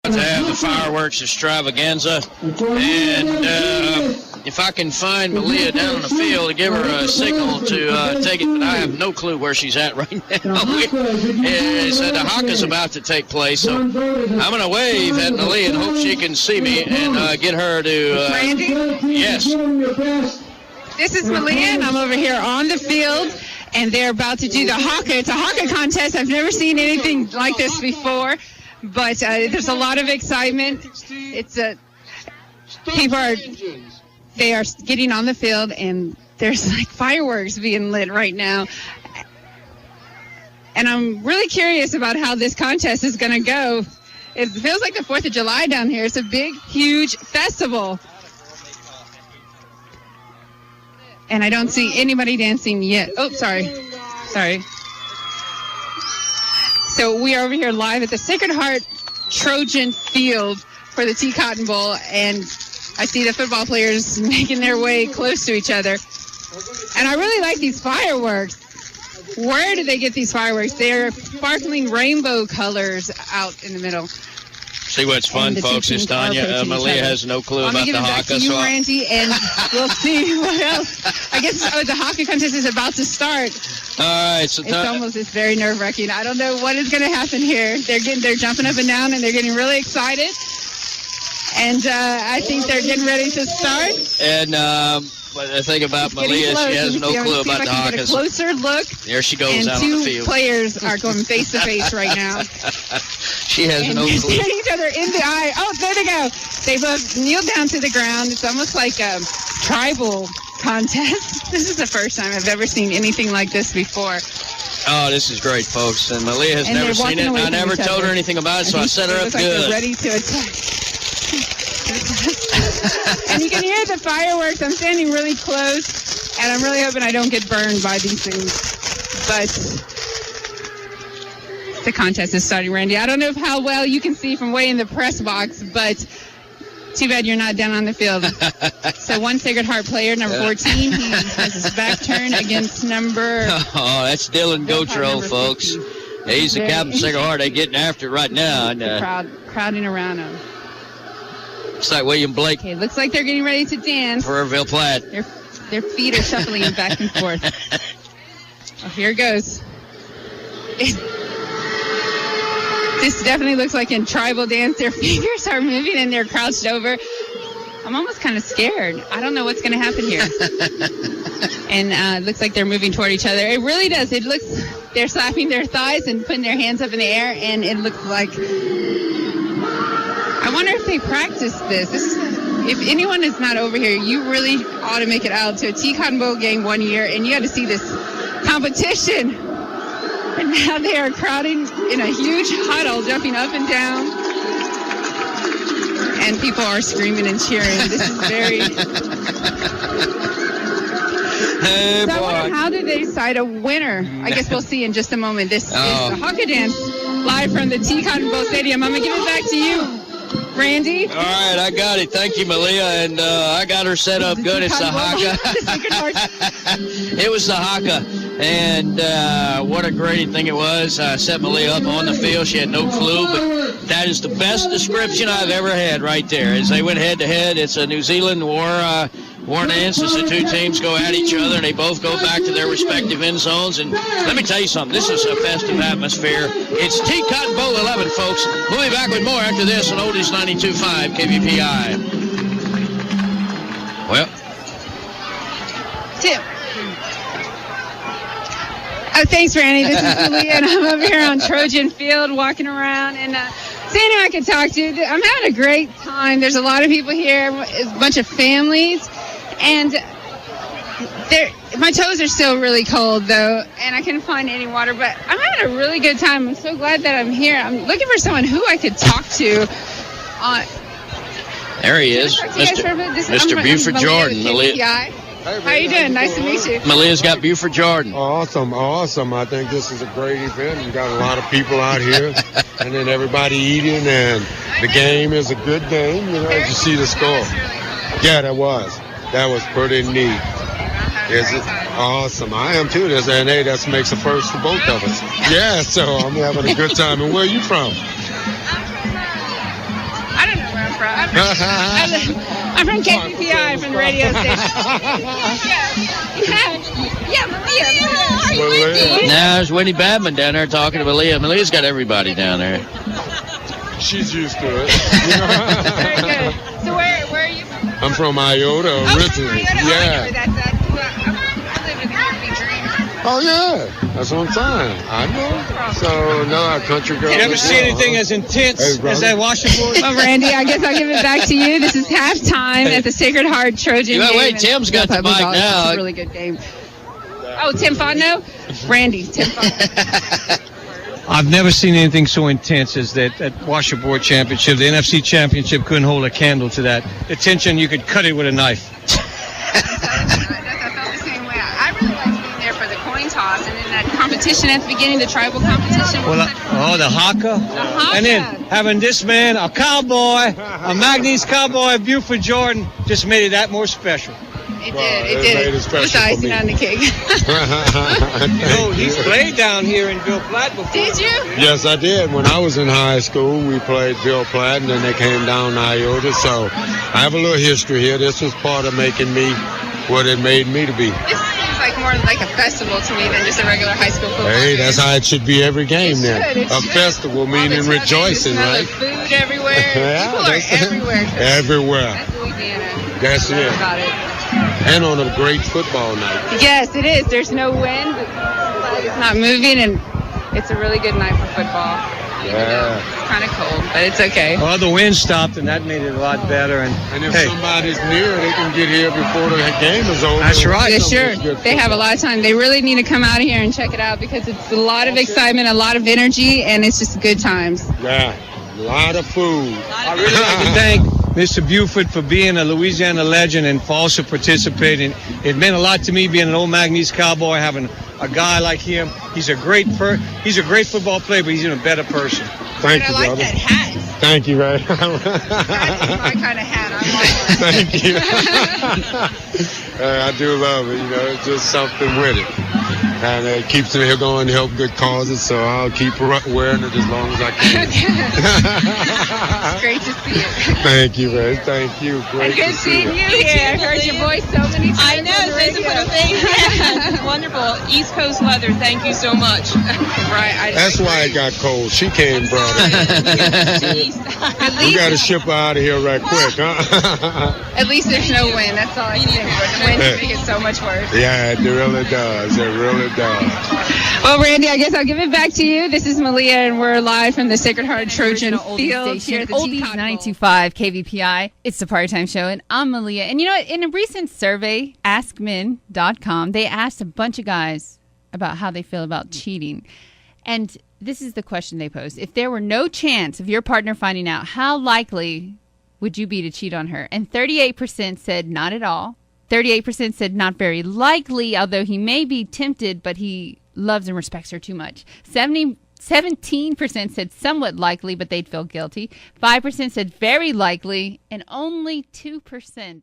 To have the fireworks extravaganza, and if I can find Melea down on the field to give her a signal to take it, but I have no clue where she's at right now. The Hooka's about to take place, so I'm going to wave at Melea and hope she can see me and get her to... Randy? Yes. This is Melea, and I'm over here on the field, and they're about to do the Hooka. It's a Hooka contest. I've never seen anything like this before. But there's a lot of excitement. It's people are getting on the field, and there's like fireworks being lit right now. And I'm really curious about how this contest is going to go. It feels like the 4th of July down here. It's a big, huge festival. And I don't see anybody dancing yet. Oh, sorry. So we are over here live at the Sacred Heart Trojan Field for the Tea Cotton Bowl, and I see the football players making their way close to each other. And I really like these fireworks. Where did they get these fireworks? They're sparkling rainbow colors out in the middle. See what's fun, folks, is Tanya. Melea has no clue about the Hooka. Back to you, Randy, and we'll see what else. I guess the Hooka contest is about to start. All right, so it's very nerve-wracking. I don't know what is going to happen here. They're jumping up and down, and they're getting really excited. And I think they're getting ready to start. And the thing about Melea, she has no clue about the Hooka. Get a closer look. There she goes out on the field. And 2 players are going face to face right now. She has no clue. Staring each other in the eye. Oh, there they go. They both kneel down to the ground. It's almost like a tribal contest. This is the first time I've ever seen anything like this before. Oh, this is great, folks. And Melea has never seen it, and I never told her anything about it, so I set her up good. They're ready to attack. And you can hear the fireworks. I'm standing really close, and I'm really hoping I don't get burned by these things. But the contest is starting, Randy. I don't know how well you can see from way in the press box, but too bad you're not down on the field. So one Sacred Heart player, number 14, he has his back turned against number... Oh, that's Dylan Gotro, folks. Yeah, he's the captain of Sacred Heart. They're getting after it right now. And, the crowd crowding around him. It's like William Blake. Okay, looks like they're getting ready to dance. Purville Platte. Their feet are shuffling back and forth. Oh, here it goes. This definitely looks like in tribal dance. Their fingers are moving and they're crouched over. I'm almost kind of scared. I don't know what's going to happen here. And it looks like they're moving toward each other. It really does. It looks, they're slapping their thighs and putting their hands up in the air, and it looks like, I wonder if they practice this. If anyone is not over here, you really ought to make it out to a Tea Cotton Bowl game one year, and you got to see this competition. And now they are crowding in a huge huddle, jumping up and down. And people are screaming and cheering. This is very... Hey, so boy. I wonder, how do they decide a winner? I guess we'll see in just a moment. This is the Hooka Dance live from the Tea Cotton Bowl Stadium. I'm going to give it back to you, Randy. All right, I got it. Thank you, Melea. And I got her set up good. It's the Hooka. It was the Hooka. And what a great thing it was. I set Melea up on the field. She had no clue, but that is the best description I've ever had right there. As they went head-to-head, it's a New Zealand war dance. As the two teams go at each other, and they both go back to their respective end zones. And let me tell you something. This is a festive atmosphere. It's Tea Cotton Bowl 11, folks. We'll be back with more after this on Oldies 92.5 KVPI. Well. Tim. Oh, thanks, Randy. This is Melea, and I'm over here on Trojan Field walking around and seeing who I can talk to. I'm having a great time. There's a lot of people here, a bunch of families, and my toes are still really cold, though, and I couldn't find any water, but I'm having a really good time. I'm so glad that I'm here. I'm looking for someone who I could talk to. There he is, Mr. Buford Jordan. How you doing? Nice to meet you. Melea's got Buford Jordan. Awesome. I think this is a great event. You got a lot of people out here, and then everybody eating, and the game is a good game. You know, as you see the score. Yeah, that was pretty neat. Is it awesome? I am too. And hey, that makes a first for both of us. Yeah, so I'm having a good time. And where are you from? from? I'm from KVPI, from the radio station. Melea. Now there's Winnie Badman down there talking to Melea. Malea's got everybody down there. She's used to it. Very good. So where are you from? I'm from Iota originally. Yeah. Yeah. I live in the Kirby Dream. Oh, yeah. That's what I'm saying. I know. So, no, our country girl. You never see anything as intense as that washboard? Well, Randy, I guess I'll give it back to you. This is halftime at the Sacred Heart Trojan You know, game. wait, Tim's got the mic now. It's a really good game. Oh, Tim Fontenot? Randy, Tim Fontenot. I've never seen anything so intense as that washboard championship. The NFC championship couldn't hold a candle to that. The tension, you could cut it with a knife. I felt the same way. I really liked being there for the coin toss and then that competition at the beginning, the tribal competition. Well, the haka. haka. And then having this man, a cowboy, a Magnes cowboy, Buford Jordan, just made it that more special. It Well, did. it made it It special was the for icing me. on the cake. You know, he's played down here in Bill Platt before. Did you? Yes, I did. When I was in high school, we played Bill Platt, and then they came down to Iota. So I have a little history here. This was part of making me what it made me to be. This seems like more like a festival to me than just a regular high school football Hey, game. that's how it should be every game then. It A should. festival All the meaning tailgating, rejoicing, the smell right? of food everywhere. Yeah, People are that's- everywhere. Everywhere. That's Louisiana. That's I love it. about it. And on a great football night. Yes, it is. There's no wind. The flag is not moving, and it's a really good night for football. Even though it's kind of cold, but it's okay. Well, the wind stopped, and that made it a lot better. And if hey, somebody's near, they can get here before the game is over. That's right. Yeah, Some sure. good They have a football. lot of time. They really need to come out here and check it out because it's a lot of excitement, a lot of energy, and it's just good times. Yeah, a lot of food. I really like to thank Mr. Buford for being a Louisiana legend and for also participating. It meant a lot to me being an old Magnes cowboy, having a guy like him. He's a great football player, but he's even a better person. Thank I you, like brother. that hat. Thank you, Ray. That's my kind of hat. I want one. Thank you. I do love it. You know, it's just something with it. And it keeps me going to help good causes, so I'll keep wearing it as long as I can. It's great to see it. Thank you, Ray. Thank you. Great Good to see seeing you. you here. I've heard your voice so many times. I know, on the thanks for radio. the thing. Wonderful. East Coast weather. Thank you so much. Right. That's why it got cold. She came, brother. We got to ship her out of here right quick, huh? At least there's no wind. That's all I can think of. The wind just makes it so much worse. Yeah, it really does. It really does. Well, Randy, I guess I'll give it back to you. This is Melea, and we're live from the Sacred Heart Trojan Field here at the Oldies Teapot Bowl. 925 KVPI. It's the Party Time Show, and I'm Melea. And you know what? In a recent survey, AskMen.com, they asked a bunch of guys about how they feel about cheating. And this is the question they posed. If there were no chance of your partner finding out, how likely would you be to cheat on her? And 38% said not at all. 38% said not very likely, although he may be tempted, but he loves and respects her too much. 17% said somewhat likely, but they'd feel guilty. 5% said very likely, and only 2%